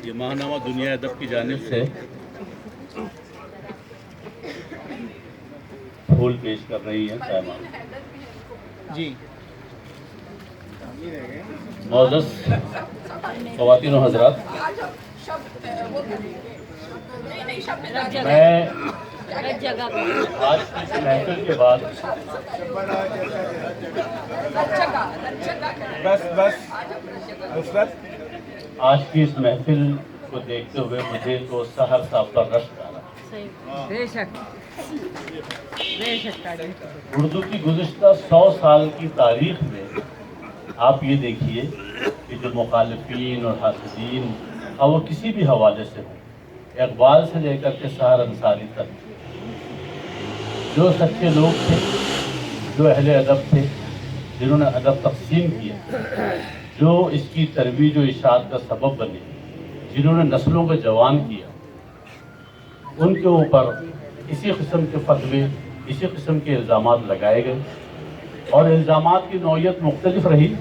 یہ ماہنامہ دنیا ادب کی جانب سے پھول پیش کر رہی ہیں سائمہ جی معزز خواتین و حضرات، میں آج کی اس محفل کے بعد آج کی اس محفل کو دیکھتے ہوئے مجھے تو سحر صاحب پر رشک آ رہا ہے۔ اردو کی گزشتہ 100 سال کی تاریخ میں آپ یہ دیکھیے کہ جو مخالفین اور حاسدین اور وہ کسی بھی حوالے سے ہوں، اقبال سے لے کر کے سحر انصاری تک، جو سچے لوگ تھے، جو اہل ادب تھے، جنہوں نے ادب تقسیم کیا، جو اس کی ترویج و اشاعت کا سبب بنے، جنہوں نے نسلوں کو جوان کیا، ان کے اوپر اسی قسم کے فتوے، اسی قسم کے الزامات لگائے گئے، اور الزامات کی نوعیت مختلف رہی،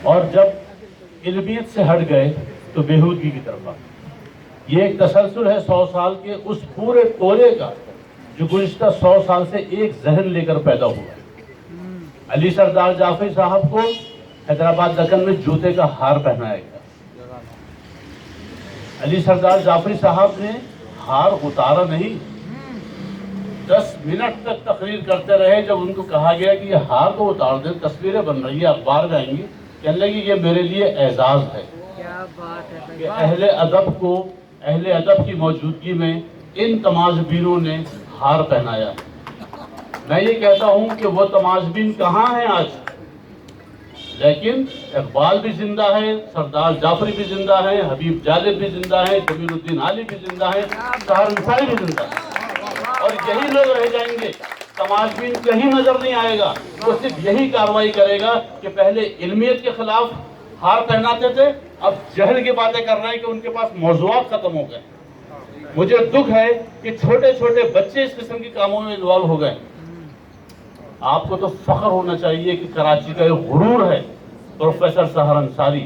اور جب علمیت سے ہٹ گئے تو بےہودگی کی طرف آ گئے۔ یہ ایک تسلسل ہے 100 سال کے اس پورے ٹولے کا جو گزشتہ 100 سال سے ایک ذہن لے کر پیدا ہوا۔ علی سردار جعفری صاحب کو حیدرآباد دکن میں جوتے کا ہار پہنایا گیا۔ علی سردار جعفری صاحب نے ہار اتارا نہیں، 10 منٹ تک تقریر کرتے رہے۔ جب ان کو کہا گیا کہ یہ ہار تو اتار دیں، تصویریں بن رہی ہیں، اخبار میں آئیں گی، کہنے لگے یہ میرے لیے اعزاز ہے کہ اہل ادب کی موجودگی میں ان تماشبینوں نے ہار پہنایا۔ میں یہ کہتا ہوں کہ وہ تماشبین کہاں ہیں آج؟ لیکن اقبال بھی زندہ ہے، سردار جعفری بھی زندہ ہے، حبیب جالب بھی زندہ ہے، جمیل الدین عالی بھی زندہ ہے، سحر انصاری بھی زندہ ہے، اور یہی لوگ رہ جائیں گے۔ تماشبین کہیں نظر نہیں آئے گا، وہ صرف یہی کارروائی کرے گا کہ پہلے علمیت کے خلاف ہار پہناتے تھے، اب جہل کی باتیں کر رہے ہیں کہ ان کے پاس موضوعات ختم ہو گئے۔ مجھے دکھ ہے کہ چھوٹے چھوٹے بچے اس قسم کے کاموں میں انوالو ہو گئے۔ آپ کو تو فخر ہونا چاہیے کہ کراچی کا ایک غرور ہے پروفیسر سحر انصاری۔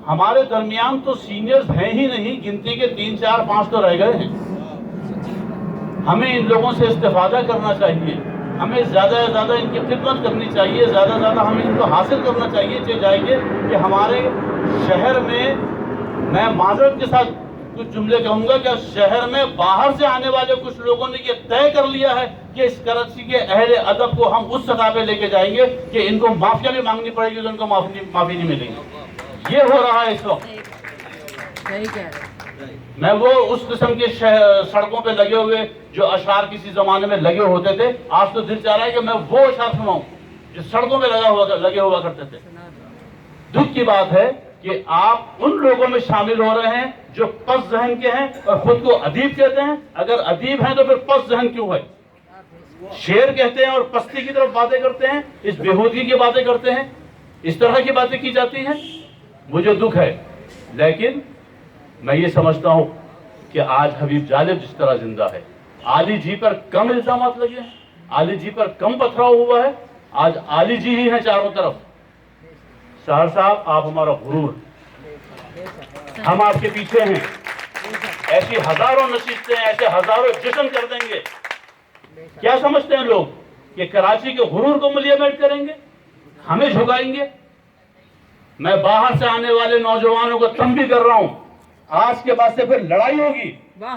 ہمارے درمیان تو سینئرز ہیں ہی نہیں، گنتی کے 3 4 5 تو رہ گئے ہیں۔ ہمیں ان لوگوں سے استفادہ کرنا چاہیے، ہمیں زیادہ سے زیادہ ان کی خدمت کرنی چاہیے، زیادہ سے زیادہ ہمیں ان کو حاصل کرنا چاہیے کہ ہمارے شہر میں، میں معذرت کے ساتھ کچھ جملے کہوں گا، کہ شہر میں باہر سے آنے والے کچھ لوگوں نے یہ طے کر لیا ہے کہ اس کراچی کے اہل ادب کو ہم اس سطح پہ لے کے جائیں گے کہ ان کو معافیا بھی مانگنی پڑے گی تو ان کو معافی نہیں ملے گی۔ یہ ہو رہا ہے اس وقت۔ میں وہ اس قسم کے سڑکوں پہ لگے ہوئے جو اشعار کسی زمانے میں لگے ہوتے تھے، آج تو دل چاہ رہا ہے کہ میں وہ اشعار سناؤں جو سڑکوں پہ لگے ہوا کرتے تھے۔ دکھ کی بات ہے کہ آپ ان لوگوں میں شامل ہو رہے ہیں جو پس ذہن کے ہیں اور خود کو ادیب کہتے ہیں۔ اگر ادیب ہیں تو پھر پس ذہن کیوں ہے؟ شعر کہتے ہیں اور پستی کی طرف باتیں کرتے ہیں، اس بےہودگی کی باتیں کرتے ہیں، اس طرح کی باتیں کی جاتی ہیں۔ مجھے دکھ ہے، لیکن میں یہ سمجھتا ہوں کہ آج حبیب جالب جس طرح زندہ ہے، عالی جی پر کم الزامات لگے ہیں، عالی جی پر کم پتھراؤ ہوا ہے، آج عالی جی ہی ہیں چاروں طرف۔ سحر صاحب، آپ ہمارا غرور ہیں، ہم آپ کے پیچھے ہیں، ایسی ہزاروں نشستیں، ایسے ہزاروں جشن کر دیں گے۔ کیا سمجھتے ہیں لوگ کہ کراچی کے غرور کو ملیمٹ کریں گے، ہمیں جھکائیں گے؟ میں باہر سے آنے والے نوجوانوں کو تنبیہ کر رہا ہوں، آج کے بعد سے پھر لڑائی ہوگی۔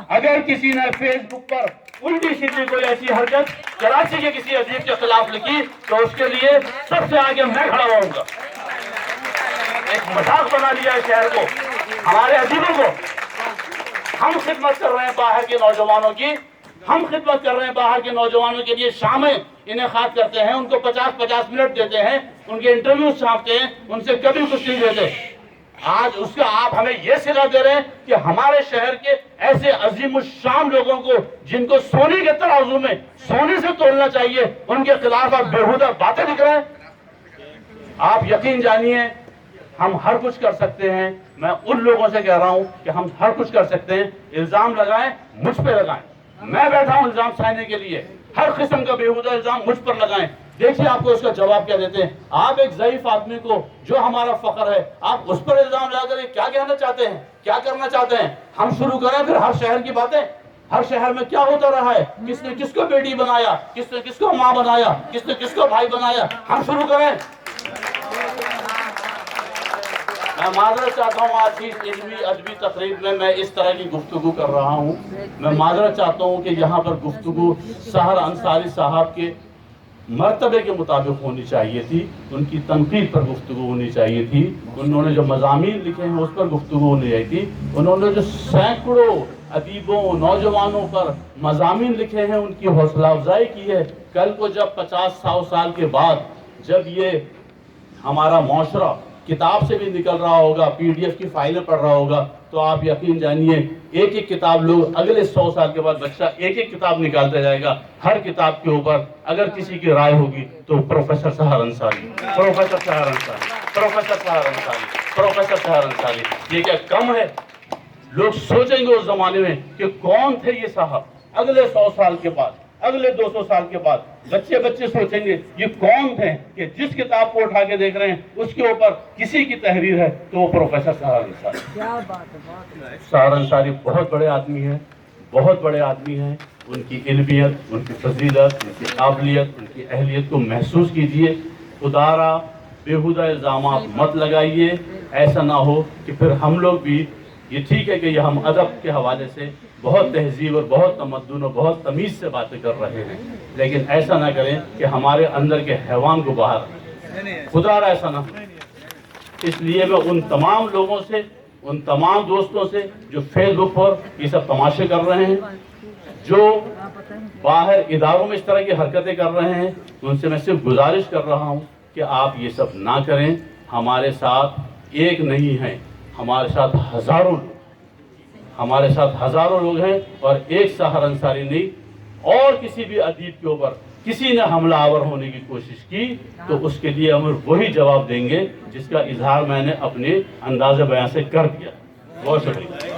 اگر کسی نے فیس بک پر الٹی سیدھی کوئی ایسی حرکت کراچی کے کسی ادیب کے خلاف لکھی تو اس کے لیے سب سے آگے میں کھڑا ہوں گا۔ ایک مذاق بنا لیا ہے شہر کو، ہمارے ادیبوں کو۔ ہم خدمت کر رہے ہیں باہر کے نوجوانوں کی، ہم خدمت کر رہے ہیں باہر کے نوجوانوں کے لیے، شامیں انعقاد کرتے ہیں، ان کو 50 منٹ دیتے ہیں، ان کے انٹرویوز چھاپتے ہیں، ان سے کبھی کچھ نہیں دیتے۔ آج اس کا آپ ہمیں یہ صلہ دے رہے ہیں کہ ہمارے شہر کے ایسے عظیم الشان لوگوں کو، جن کو سونے کے ترازو میں سونے سے تولنا چاہیے، ان کے خلاف آپ بیہودہ باتیں لکھ رہے ہیں۔ آپ یقین جانیے ہم ہر کچھ کر سکتے ہیں۔ میں ان لوگوں سے کہہ رہا ہوں کہ ہم ہر کچھ کر سکتے ہیں، الزام لگائیں، مجھ پہ لگائیں، میں بیٹھا ہوں الزام سہنے کے لیے، ہر قسم کا بیہودہ الزام مجھ پر لگائیں، دیکھیے آپ کو اس کا جواب کیا دیتے ہیں. آپ ایک ضعیف آدمی کو جو ہمارا فخر ہے آپ اس پر الزام لگا کر کیا کہنا چاہتے ہیں, کیا کرنا چاہتے ہیں؟ ہم شروع کریں پھر ہر شہر کی باتیں. ہر شہر میں کیا ہوتا رہا ہے, کس نے کس کو بیٹی بنایا, کس نے کس کو ماں بنایا, کس نے کس کو بھائی بنایا. ہم شروع کریں. میں معذرت چاہتا ہوں آج کی علمی ادبی تقریب میں اس طرح کی گفتگو کر رہا ہوں. میں معذرت چاہتا ہوں کہ یہاں پر گفتگو سحر انصاری صاحب کے مرتبے کے مطابق ہونی چاہیے تھی, ان کی تنقید پر گفتگو ہونی چاہیے تھی. انہوں نے جو مضامین لکھے ہیں اس پر گفتگو ہونی چاہیے تھی. انہوں نے جو سینکڑوں ادیبوں نوجوانوں پر مضامین لکھے ہیں ان کی حوصلہ افزائی کی ہے. کل کو جب 50-100 سال کے بعد جب یہ ہمارا معاشرہ کتاب سے بھی نکل رہا ہوگا, پی ڈی ایف کی فائلیں پڑھ رہا ہوگا, تو آپ یقین جانیے ایک ایک کتاب لوگ اگلے 100 سال کے بعد بچہ ایک ایک کتاب نکالتا جائے گا. ہر کتاب کے اوپر اگر کسی کی رائے ہوگی تو پروفیسر سحر انصاری, پروفیسر سحر انصاری, پروفیسر سحر انصاری, پروفیسر سحر انصاری. یہ کیا کم ہے؟ لوگ سوچیں گے اس زمانے میں کہ کون تھے یہ صاحب. اگلے 100 سال کے بعد, اگلے 200 سال کے بعد بچے سوچیں گے یہ کون تھے کہ جس کتاب کو اٹھا کے دیکھ رہے ہیں اس کے اوپر کسی کی تحریر ہے تو وہ پروفیسر سحر انصاری. سحر انصاری بہت بڑے آدمی ہیں, بہت بڑے آدمی ہیں. ان کی علمیت, ان کی فضیلت, ان کی قابلیت, ان کی اہلیت کو محسوس کیجئے. خدارا بیہودہ الزامات مت لگائیے. ایسا نہ ہو کہ پھر ہم لوگ بھی, یہ ٹھیک ہے کہ یہ ہم ادب کے حوالے سے بہت تہذیب اور بہت تمدن اور بہت تمیز سے باتیں کر رہے ہیں, لیکن ایسا نہ کریں کہ ہمارے اندر کے حیوان کو باہر. خدا را ایسا نہ ہو. اس لیے میں ان تمام لوگوں سے, ان تمام دوستوں سے جو فیس بک پر یہ سب تماشے کر رہے ہیں, جو باہر اداروں میں اس طرح کی حرکتیں کر رہے ہیں, ان سے میں صرف گزارش کر رہا ہوں کہ آپ یہ سب نہ کریں. ہمارے ساتھ ایک نہیں ہیں, ہمارے ساتھ ہزاروں لوگ ہیں, اور ایک سحر انصاری نہیں. اور کسی بھی ادیب کے اوپر کسی نے حملہ آور ہونے کی کوشش کی تو اس کے لیے ہم وہی جواب دیں گے جس کا اظہار میں نے اپنے انداز بیان سے کر دیا. بہت شکریہ.